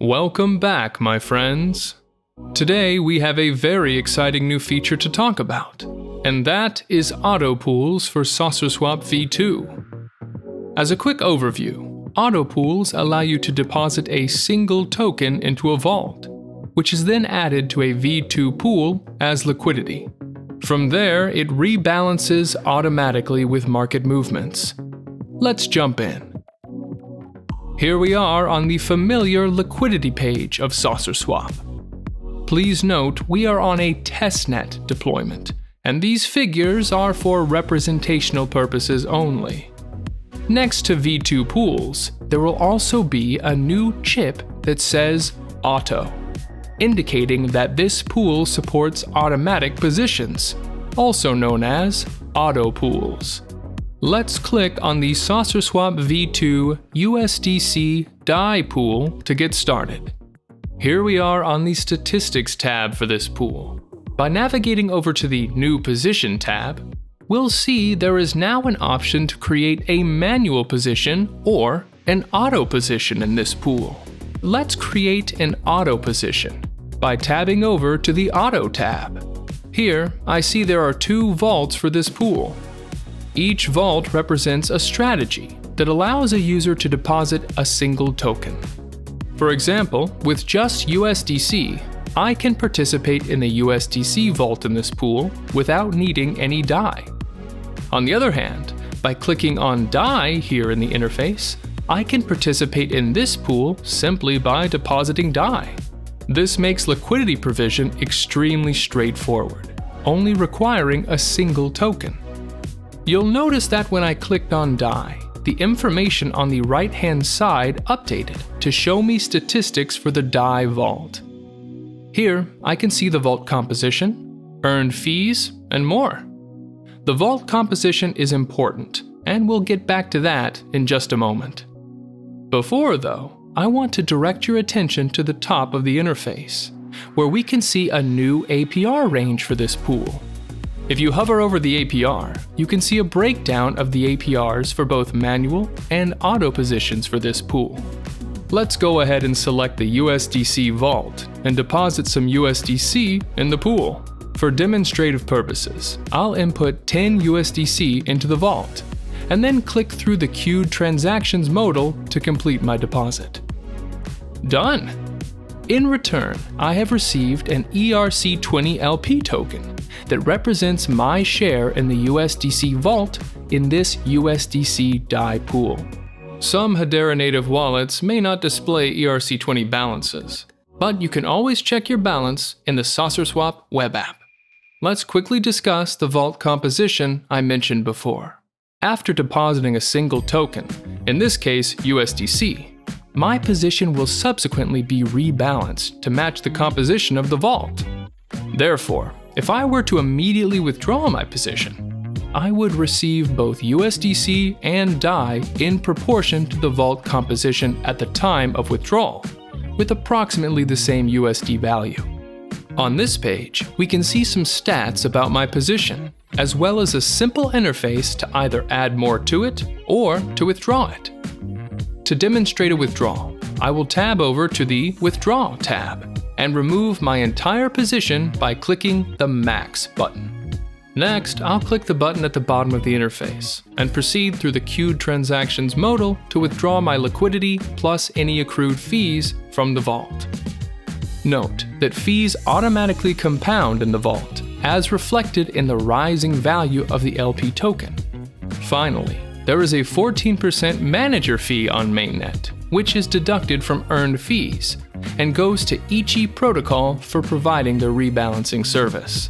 Welcome back, my friends. Today we have a very exciting new feature to talk about, and that is auto pools for SaucerSwap V2. As a quick overview, auto pools allow you to deposit a single token into a vault, which is then added to a V2 pool as liquidity. From there, it rebalances automatically with market movements. Let's jump in. Here we are on the familiar liquidity page of SaucerSwap. Please note we are on a testnet deployment, and these figures are for representational purposes only. Next to V2 pools, there will also be a new chip that says Auto, indicating that this pool supports automatic positions, also known as auto pools. Let's click on the SaucerSwap V2 USDC DAI pool to get started. Here we are on the Statistics tab for this pool. By navigating over to the New Position tab, we'll see there is now an option to create a manual position or an auto position in this pool. Let's create an auto position by tabbing over to the Auto tab. Here, I see there are two vaults for this pool. Each vault represents a strategy that allows a user to deposit a single token. For example, with just USDC, I can participate in the USDC vault in this pool without needing any DAI. On the other hand, by clicking on DAI here in the interface, I can participate in this pool simply by depositing DAI. This makes liquidity provision extremely straightforward, only requiring a single token. You'll notice that when I clicked on DAI, the information on the right-hand side updated to show me statistics for the DAI vault. Here, I can see the vault composition, earned fees, and more. The vault composition is important, and we'll get back to that in just a moment. Before, though, I want to direct your attention to the top of the interface, where we can see a new APR range for this pool. If you hover over the APR, you can see a breakdown of the APRs for both manual and auto positions for this pool. Let's go ahead and select the USDC vault and deposit some USDC in the pool. For demonstrative purposes, I'll input 10 USDC into the vault, and then click through the queued transactions modal to complete my deposit. Done! In return, I have received an ERC20 LP token that represents my share in the USDC vault in this USDC DAI pool. Some Hedera native wallets may not display ERC20 balances, but you can always check your balance in the SaucerSwap web app. Let's quickly discuss the vault composition I mentioned before. After depositing a single token, in this case USDC, my position will subsequently be rebalanced to match the composition of the vault. Therefore, if I were to immediately withdraw my position, I would receive both USDC and DAI in proportion to the vault composition at the time of withdrawal, with approximately the same USD value. On this page, we can see some stats about my position, as well as a simple interface to either add more to it or to withdraw it. To demonstrate a withdrawal, I will tab over to the Withdraw tab and remove my entire position by clicking the Max button. Next, I'll click the button at the bottom of the interface and proceed through the queued transactions modal to withdraw my liquidity plus any accrued fees from the vault. Note that fees automatically compound in the vault, as reflected in the rising value of the LP token. Finally, there is a 14% manager fee on mainnet, which is deducted from earned fees and goes to Ichi Protocol for providing the rebalancing service.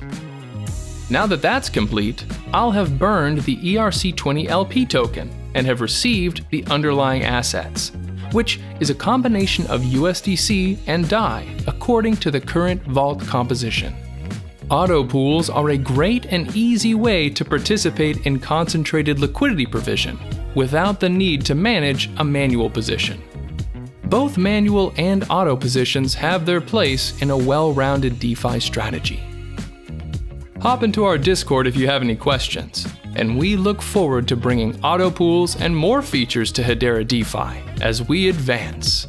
Now that that's complete, I'll have burned the ERC20 LP token and have received the underlying assets, which is a combination of USDC and DAI according to the current vault composition. Auto pools are a great and easy way to participate in concentrated liquidity provision without the need to manage a manual position. Both manual and auto positions have their place in a well-rounded DeFi strategy. Hop into our Discord if you have any questions, and we look forward to bringing auto pools and more features to Hedera DeFi as we advance.